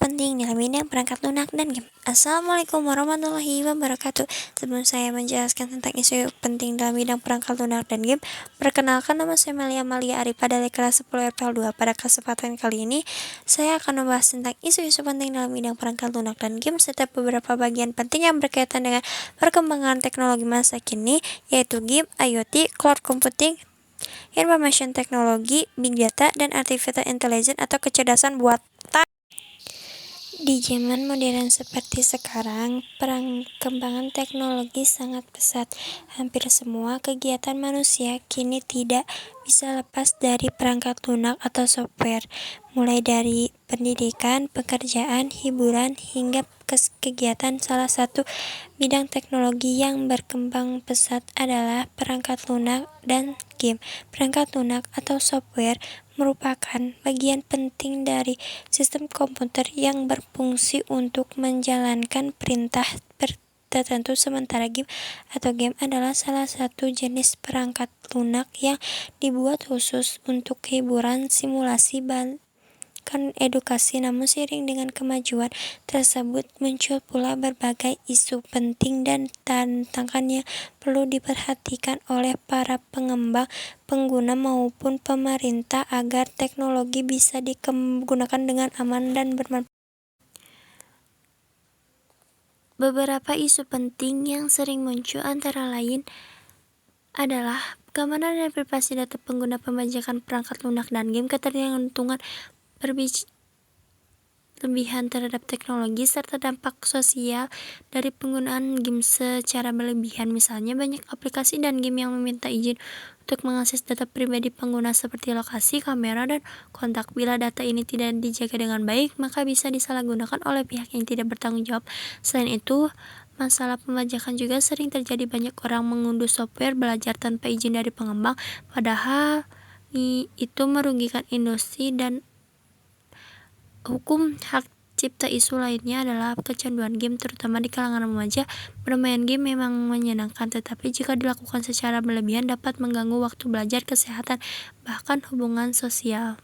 penting dalam bidang perangkat lunak dan game. Assalamualaikum warahmatullahi wabarakatuh. Sebelum saya menjelaskan tentang isu penting dalam bidang perangkat lunak dan game, perkenalkan, nama saya Melia Amalia Arifa dari kelas 10 RPL 2. Pada kesempatan kali ini, saya akan membahas tentang isu-isu penting dalam bidang perangkat lunak dan game serta beberapa bagian penting yang berkaitan dengan perkembangan teknologi masa kini, yaitu game, IoT, cloud computing, information technology, big data, dan artificial intelligence atau kecerdasan buatan. Di zaman modern seperti sekarang, perkembangan teknologi sangat pesat. Hampir semua kegiatan manusia kini tidak bisa lepas dari perangkat lunak atau software, mulai dari pendidikan, pekerjaan, hiburan, hingga kegiatan. Salah satu bidang teknologi yang berkembang pesat adalah perangkat lunak dan game. Perangkat lunak atau software merupakan bagian penting dari sistem komputer yang berfungsi untuk menjalankan perintah tertentu, sementara game adalah salah satu jenis perangkat lunak yang dibuat khusus untuk hiburan, simulasi, bahkan edukasi. Namun seiring dengan kemajuan tersebut, muncul pula berbagai isu penting dan tantangan yang perlu diperhatikan oleh para pengembang, pengguna maupun pemerintah agar teknologi bisa digunakan dengan aman dan bermanfaat. Beberapa isu penting yang sering muncul antara lain adalah keamanan dan privasi data pengguna, pembajakan perangkat lunak dan game, ketergantungan berlebihan terhadap teknologi, serta dampak sosial dari penggunaan game secara berlebihan. Misalnya, banyak aplikasi dan game yang meminta izin untuk mengakses data pribadi pengguna seperti lokasi, kamera, dan kontak. Bila data ini tidak dijaga dengan baik, maka bisa disalahgunakan oleh pihak yang tidak bertanggung jawab. Selain itu, masalah pembajakan juga sering terjadi. Banyak orang mengunduh software belajar tanpa izin dari pengembang, padahal itu merugikan industri dan hukum hak cipta. Isu lainnya adalah kecanduan game, terutama di kalangan remaja. Bermain game memang menyenangkan, tetapi jika dilakukan secara berlebihan dapat mengganggu waktu belajar, kesehatan, bahkan hubungan sosial.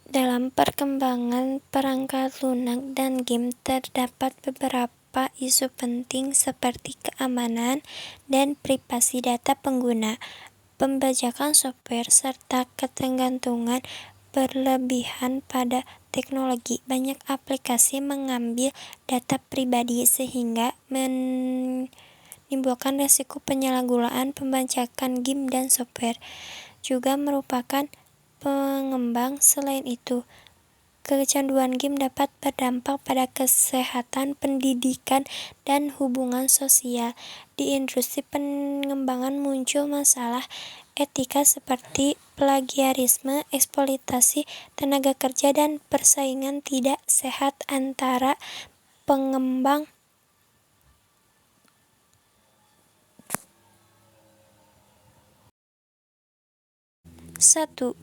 Dalam perkembangan perangkat lunak dan game terdapat beberapa isu penting seperti keamanan dan privasi data pengguna, pembajakan software, serta ketergantungan berlebihan pada teknologi. Banyak aplikasi mengambil data pribadi sehingga menimbulkan risiko penyalahgunaan. Pembajakan game dan software juga merupakan pengembang. Selain itu, kecanduan game dapat berdampak pada kesehatan, pendidikan, dan hubungan sosial. Di industri pengembangan muncul masalah etika seperti plagiarisme, eksploitasi tenaga kerja, dan persaingan tidak sehat antara pengembang. 1.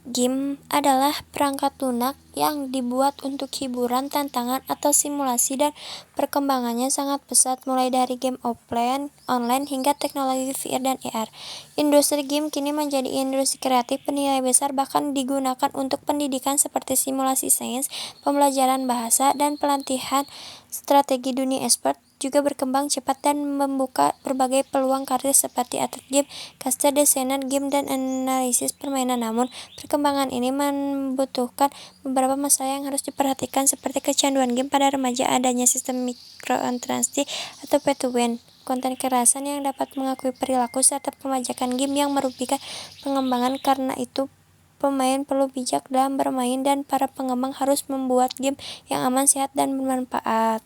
Game adalah perangkat lunak yang dibuat untuk hiburan, tantangan, atau simulasi, dan perkembangannya sangat pesat, mulai dari game offline, online, hingga teknologi VR dan AR. Industri game kini menjadi industri kreatif bernilai besar, bahkan digunakan untuk pendidikan seperti simulasi sains, pembelajaran bahasa, dan pelatihan strategi. Dunia e-sport juga berkembang cepat dan membuka berbagai peluang karir seperti atlet game, caster, desainer game, dan analisis permainan. Namun, perkembangan ini membutuhkan beberapa masalah yang harus diperhatikan seperti kecanduan game pada remaja, adanya sistem mikrotransaksi atau pay-to-win, konten kekerasan yang dapat mengakui perilaku, serta pembajakan game yang merugikan pengembangan. Karena itu, pemain perlu bijak dalam bermain dan para pengembang harus membuat game yang aman, sehat, dan bermanfaat.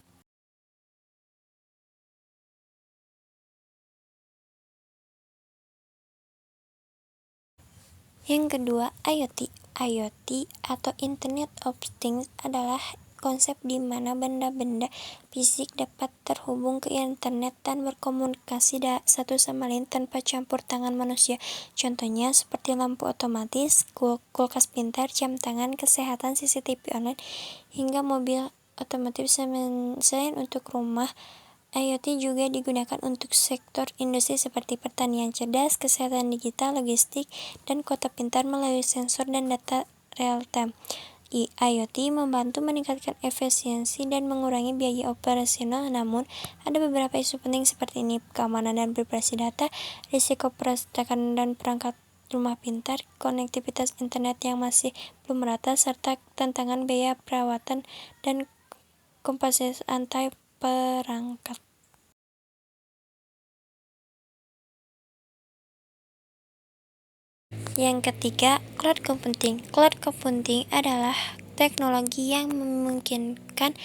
Yang kedua, IoT. IoT atau Internet of Things adalah konsep di mana benda-benda fisik dapat terhubung ke internet dan berkomunikasi satu sama lain tanpa campur tangan manusia. Contohnya seperti lampu otomatis, kulkas pintar, jam tangan kesehatan, CCTV online, hingga mobil otomotif. Selain untuk rumah, IoT juga digunakan untuk sektor industri seperti pertanian cerdas, kesehatan digital, logistik, dan kota pintar melalui sensor dan data real-time. IoT membantu meningkatkan efisiensi dan mengurangi biaya operasional, namun ada beberapa isu penting seperti ini: keamanan dan privasi data, risiko peretakan dan perangkat rumah pintar, konektivitas internet yang masih belum merata, serta tantangan biaya perawatan dan kompensasi antar perangkat. Yang ketiga, cloud computing. Cloud computing adalah teknologi yang memungkinkan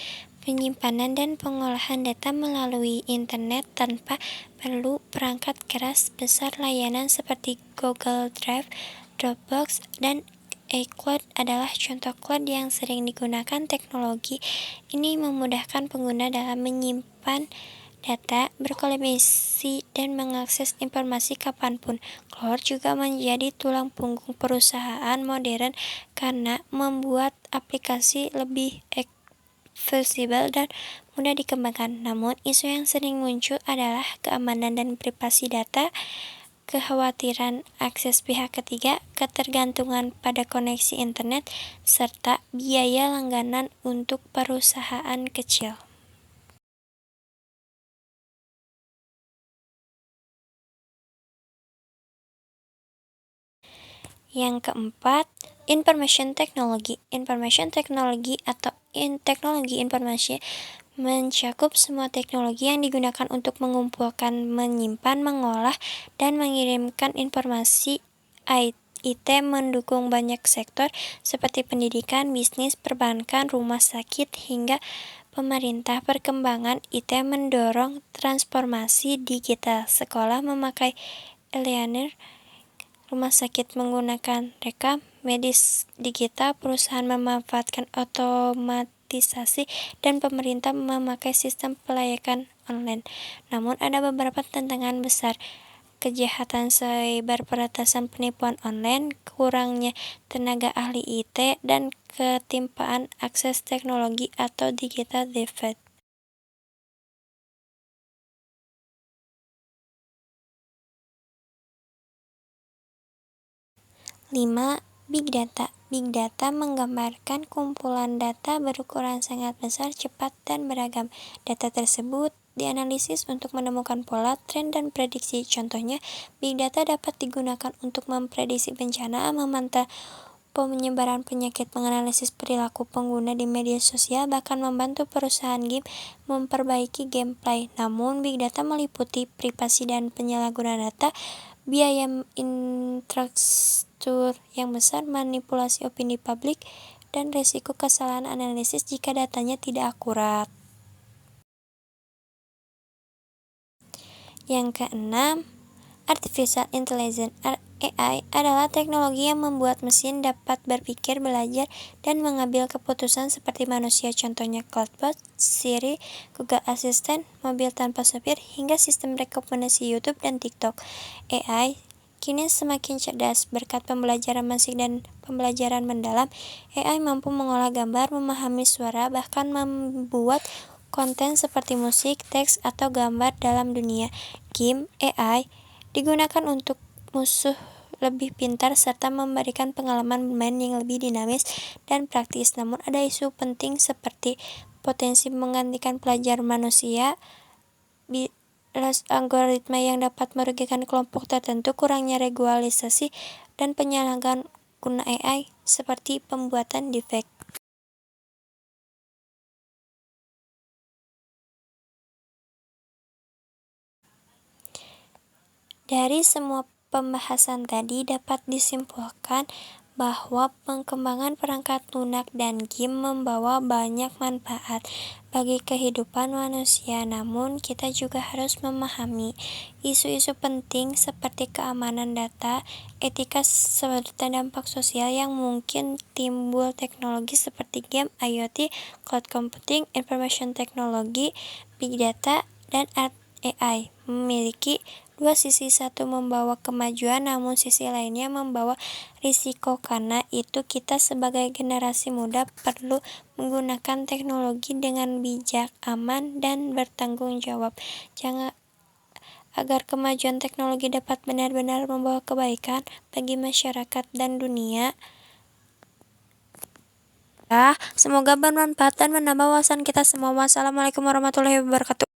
penyimpanan dan pengolahan data melalui internet tanpa perlu perangkat keras besar. Layanan seperti Google Drive, Dropbox, dan iCloud adalah contoh cloud yang sering digunakan. Teknologi ini memudahkan pengguna dalam menyimpan data, berkolaborasi, dan mengakses informasi kapanpun. Cloud juga menjadi tulang punggung perusahaan modern karena membuat aplikasi lebih fleksibel dan mudah dikembangkan. Namun, isu yang sering muncul adalah keamanan dan privasi data, kekhawatiran akses pihak ketiga, ketergantungan pada koneksi internet, serta biaya langganan untuk perusahaan kecil. Yang keempat, information technology. Information technology atau teknologi informasi mencakup semua teknologi yang digunakan untuk mengumpulkan, menyimpan, mengolah, dan mengirimkan informasi. IT mendukung banyak sektor seperti pendidikan, bisnis, perbankan, rumah sakit, hingga pemerintah. Perkembangan IT mendorong transformasi digital. Sekolah memakai e-learning, rumah sakit menggunakan rekam medis digital, perusahaan memanfaatkan otomatisasi, dan pemerintah memakai sistem pelayanan online. Namun ada beberapa tantangan besar: kejahatan cyber, peretasan, penipuan online, kurangnya tenaga ahli IT, dan ketimpaan akses teknologi atau digital divide. 5. Big Data. Big Data menggambarkan kumpulan data berukuran sangat besar, cepat, dan beragam. Data tersebut dianalisis untuk menemukan pola, tren, dan prediksi. Contohnya, Big Data dapat digunakan untuk memprediksi bencana, memantau penyebaran penyakit, menganalisis perilaku pengguna di media sosial, bahkan membantu perusahaan game memperbaiki gameplay. Namun, Big Data meliputi privasi dan penyalahgunaan data, biaya infrastruktur yang besar, manipulasi opini publik, dan risiko kesalahan analisis jika datanya tidak akurat. Yang keenam, Artificial Intelligence. AI adalah teknologi yang membuat mesin dapat berpikir, belajar, dan mengambil keputusan seperti manusia. Contohnya Chatbot, Siri, Google Assistant, mobil tanpa sopir, hingga sistem rekomendasi YouTube dan TikTok. AI kini semakin cerdas berkat pembelajaran mesin dan pembelajaran mendalam. AI mampu mengolah gambar, memahami suara, bahkan membuat konten seperti musik, teks, atau gambar dalam dunia game. AI digunakan untuk musuh lebih pintar serta memberikan pengalaman bermain yang lebih dinamis dan praktis. Namun ada isu penting seperti potensi menggantikan pelajar manusia, algoritma yang dapat merugikan kelompok tertentu, kurangnya regulasi, dan penyalahgunaan AI seperti pembuatan deepfake. Dari semua pembahasan tadi dapat disimpulkan bahwa pengembangan perangkat lunak dan game membawa banyak manfaat bagi kehidupan manusia. Namun, kita juga harus memahami isu-isu penting seperti keamanan data, etika, serta dampak sosial yang mungkin timbul teknologi seperti game, IoT, cloud computing, information technology, big data, dan AI memiliki Dua sisi, satu membawa kemajuan namun sisi lainnya membawa risiko. Karena itu kita sebagai generasi muda perlu menggunakan teknologi dengan bijak, aman, dan bertanggung jawab. Agar kemajuan teknologi dapat benar-benar membawa kebaikan bagi masyarakat dan dunia. Semoga bermanfaat dan menambah wawasan kita semua. Wassalamualaikum warahmatullahi wabarakatuh.